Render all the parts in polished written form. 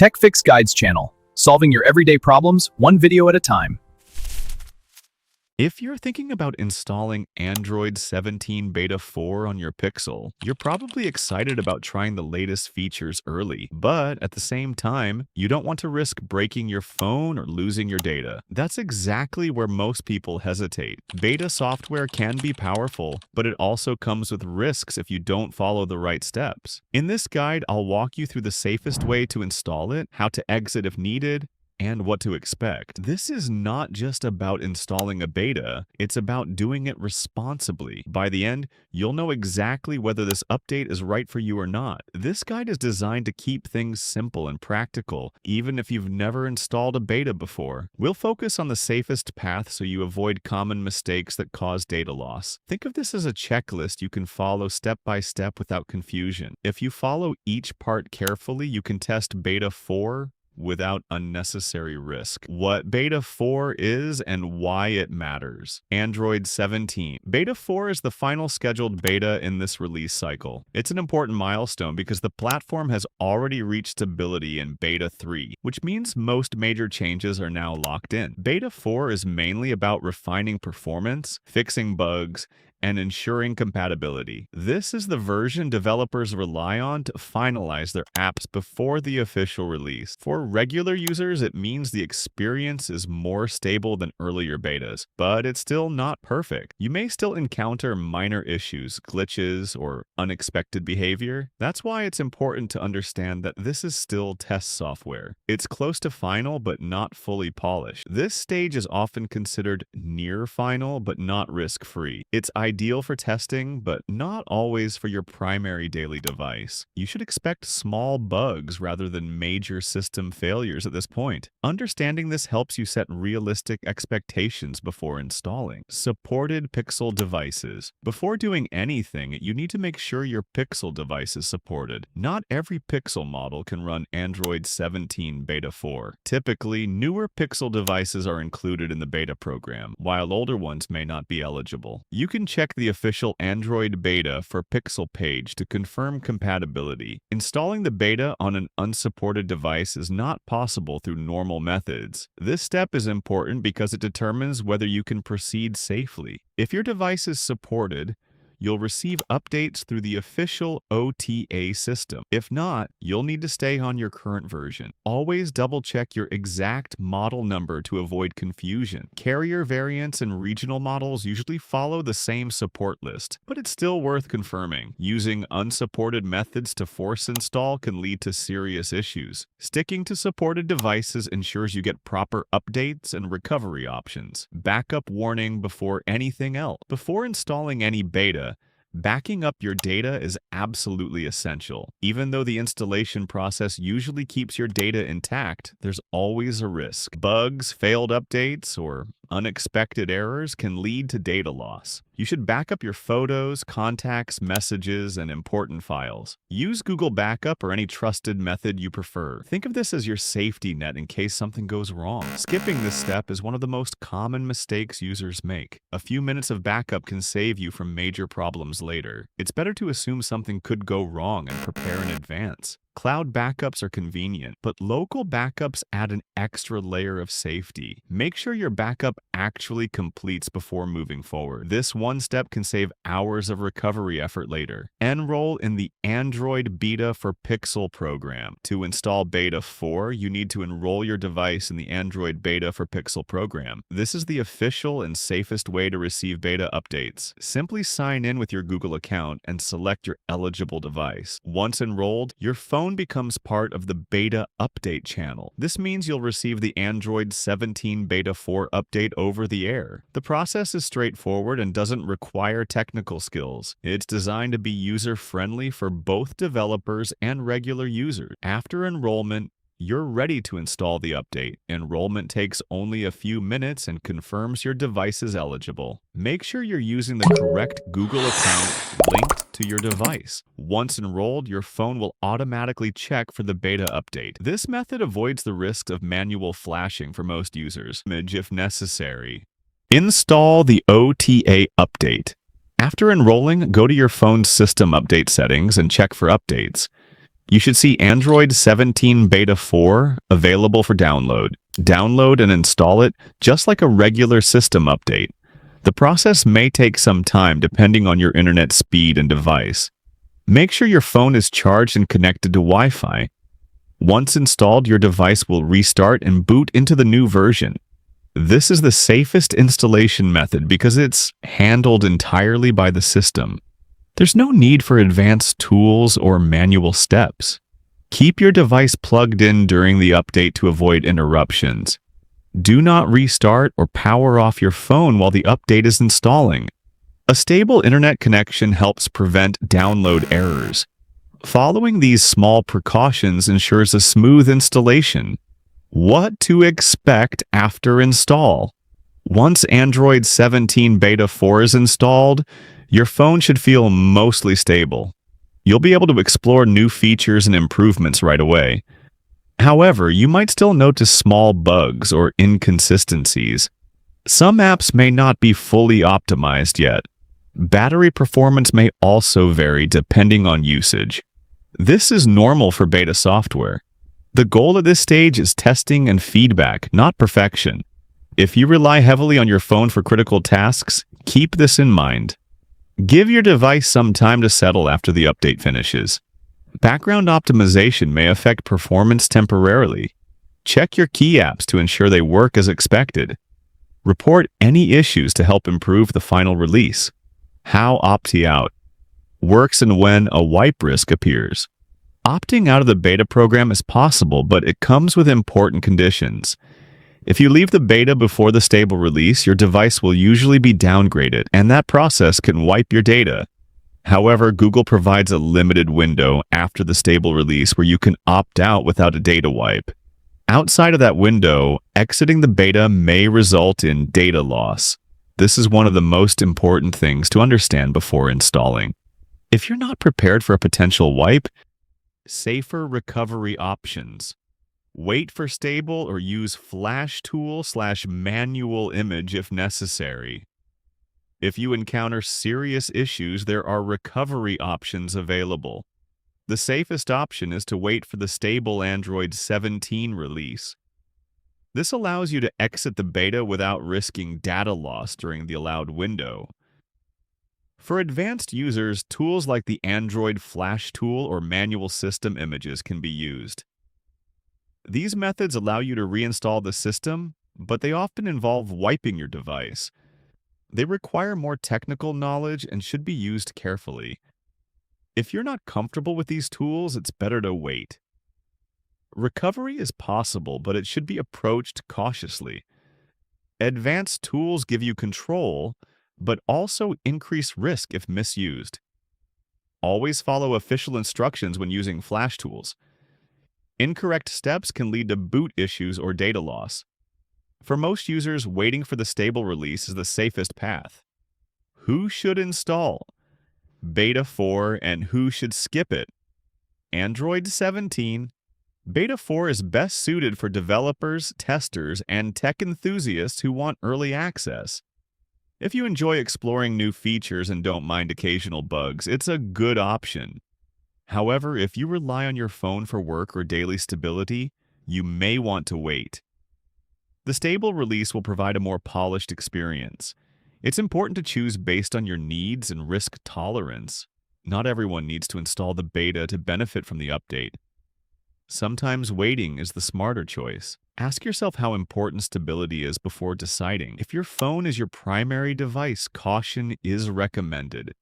Tech Fix Guides channel, solving your everyday problems one video at a time. If you're thinking about installing Android 17 Beta 4 on your Pixel, you're probably excited about trying the latest features early, but at the same time, you don't want to risk breaking your phone or losing your data. That's exactly where most people hesitate. Beta software can be powerful, but it also comes with risks if you don't follow the right steps. In this guide, I'll walk you through the safest way to install it, how to exit if needed, and what to expect. This is not just about installing a beta, it's about doing it responsibly. By the end, you'll know exactly whether this update is right for you or not. This guide is designed to keep things simple and practical, even if you've never installed a beta before. We'll focus on the safest path so you avoid common mistakes that cause data loss. Think of this as a checklist you can follow step by step without confusion. If you follow each part carefully, you can test Beta 4 without unnecessary risk. What Beta 4 is and why it matters. Android 17. Beta 4 is the final scheduled beta in this release cycle. It's an important milestone because the platform has already reached stability in Beta 3, which means most major changes are now locked in. Beta 4 is mainly about refining performance, fixing bugs, and ensuring compatibility. This is the version developers rely on to finalize their apps before the official release. For regular users, it means the experience is more stable than earlier betas, but it's still not perfect. You may still encounter minor issues, glitches, or unexpected behavior. That's why it's important to understand that this is still test software. It's close to final, but not fully polished. This stage is often considered near final, but not risk-free. It's ideal for testing, but not always for your primary daily device. You should expect small bugs rather than major system failures at this point. Understanding this helps you set realistic expectations before installing. Supported Pixel devices. Before doing anything, you need to make sure your Pixel device is supported. Not every Pixel model can run Android 17 Beta 4. Typically, newer Pixel devices are included in the beta program, while older ones may not be eligible. You can check the official Android Beta for Pixel page to confirm compatibility. Installing the beta on an unsupported device is not possible through normal methods. This step is important because it determines whether you can proceed safely. If your device is supported, you'll receive updates through the official OTA system. If not, you'll need to stay on your current version. Always double-check your exact model number to avoid confusion. Carrier variants and regional models usually follow the same support list, but it's still worth confirming. Using unsupported methods to force install can lead to serious issues. Sticking to supported devices ensures you get proper updates and recovery options. Backup warning before anything else. Before installing any beta, backing up your data is absolutely essential. Even though the installation process usually keeps your data intact, there's always a risk. Bugs, failed updates, or unexpected errors can lead to data loss. You should back up your photos, contacts, messages, and important files. Use Google Backup or any trusted method you prefer. Think of this as your safety net in case something goes wrong. Skipping this step is one of the most common mistakes users make. A few minutes of backup can save you from major problems later. It's better to assume something could go wrong and prepare in advance. Cloud backups are convenient, but local backups add an extra layer of safety. Make sure your backup actually completes before moving forward. This one step can save hours of recovery effort later. Enroll in the Android Beta for Pixel program. To install Beta 4, you need to enroll your device in the Android Beta for Pixel program. This is the official and safest way to receive beta updates. Simply sign in with your Google account and select your eligible device. Once enrolled, your phone becomes part of the beta update channel. This means you'll receive the Android 17 Beta 4 update over the air. The process is straightforward and doesn't require technical skills. It's designed to be user-friendly for both developers and regular users. After enrollment, you're ready to install the update. Enrollment takes only a few minutes and confirms your device is eligible. Make sure you're using the correct Google account linked to your device. Once enrolled, your phone will automatically check for the beta update. This method avoids the risk of manual flashing for most users. Image if necessary. Install the OTA update. After enrolling, go to your phone's system update settings and check for updates. You should see Android 17 Beta 4 available for download. Download and install it just like a regular system update. The process may take some time depending on your internet speed and device. Make sure your phone is charged and connected to Wi-Fi. Once installed, your device will restart and boot into the new version. This is the safest installation method because it's handled entirely by the system. There's no need for advanced tools or manual steps. Keep your device plugged in during the update to avoid interruptions. Do not restart or power off your phone while the update is installing. A stable internet connection helps prevent download errors. Following these small precautions ensures a smooth installation. What to expect after install? Once Android 17 Beta 4 is installed, your phone should feel mostly stable. You'll be able to explore new features and improvements right away. However, you might still notice small bugs or inconsistencies. Some apps may not be fully optimized yet. Battery performance may also vary depending on usage. This is normal for beta software. The goal at this stage is testing and feedback, not perfection. If you rely heavily on your phone for critical tasks, keep this in mind. Give your device some time to settle after the update finishes. Background optimization may affect performance temporarily. Check your key apps to ensure they work as expected. Report any issues to help improve the final release. How opting out works and when a wipe risk appears. Opting out of the beta program is possible, but it comes with important conditions. If you leave the beta before the stable release, your device will usually be downgraded, and that process can wipe your data. However, Google provides a limited window after the stable release where you can opt out without a data wipe. Outside of that window, exiting the beta may result in data loss. This is one of the most important things to understand before installing. If you're not prepared for a potential wipe, safer recovery options. Wait for stable or use Flash Tool/manual image if necessary. If you encounter serious issues, there are recovery options available. The safest option is to wait for the stable Android 17 release. This allows you to exit the beta without risking data loss during the allowed window. For advanced users, tools like the Android Flash Tool or manual system images can be used. These methods allow you to reinstall the system, but they often involve wiping your device. They require more technical knowledge and should be used carefully. If you're not comfortable with these tools, it's better to wait. Recovery is possible, but it should be approached cautiously. Advanced tools give you control, but also increase risk if misused. Always follow official instructions when using Flash tools. Incorrect steps can lead to boot issues or data loss. For most users, waiting for the stable release is the safest path. Who should install Beta 4 and who should skip it? Android 17. Beta 4 is best suited for developers, testers, and tech enthusiasts who want early access. If you enjoy exploring new features and don't mind occasional bugs, it's a good option. However, if you rely on your phone for work or daily stability, you may want to wait. The stable release will provide a more polished experience. It's important to choose based on your needs and risk tolerance. Not everyone needs to install the beta to benefit from the update. Sometimes waiting is the smarter choice. Ask yourself how important stability is before deciding. If your phone is your primary device, caution is recommended.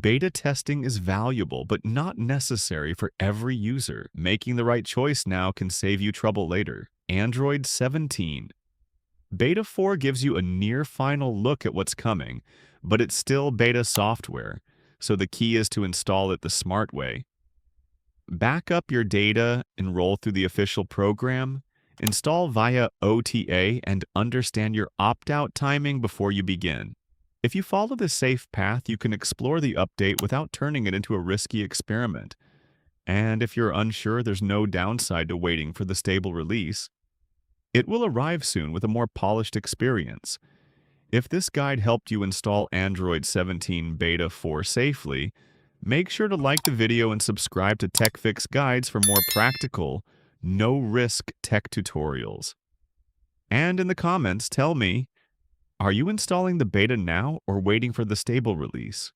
Beta testing is valuable, but not necessary for every user. Making the right choice now can save you trouble later. Android 17. Beta 4 gives you a near-final look at what's coming, but it's still beta software, so the key is to install it the smart way. Back up your data, enroll through the official program, install via OTA, and understand your opt-out timing before you begin. If you follow this safe path, you can explore the update without turning it into a risky experiment. And if you're unsure, there's no downside to waiting for the stable release. It will arrive soon with a more polished experience. If this guide helped you install Android 17 Beta 4 safely, Make sure to like the video and subscribe to TechFix Guides for more practical, no-risk tech tutorials. And in the comments, tell me, are you installing the beta now or waiting for the stable release?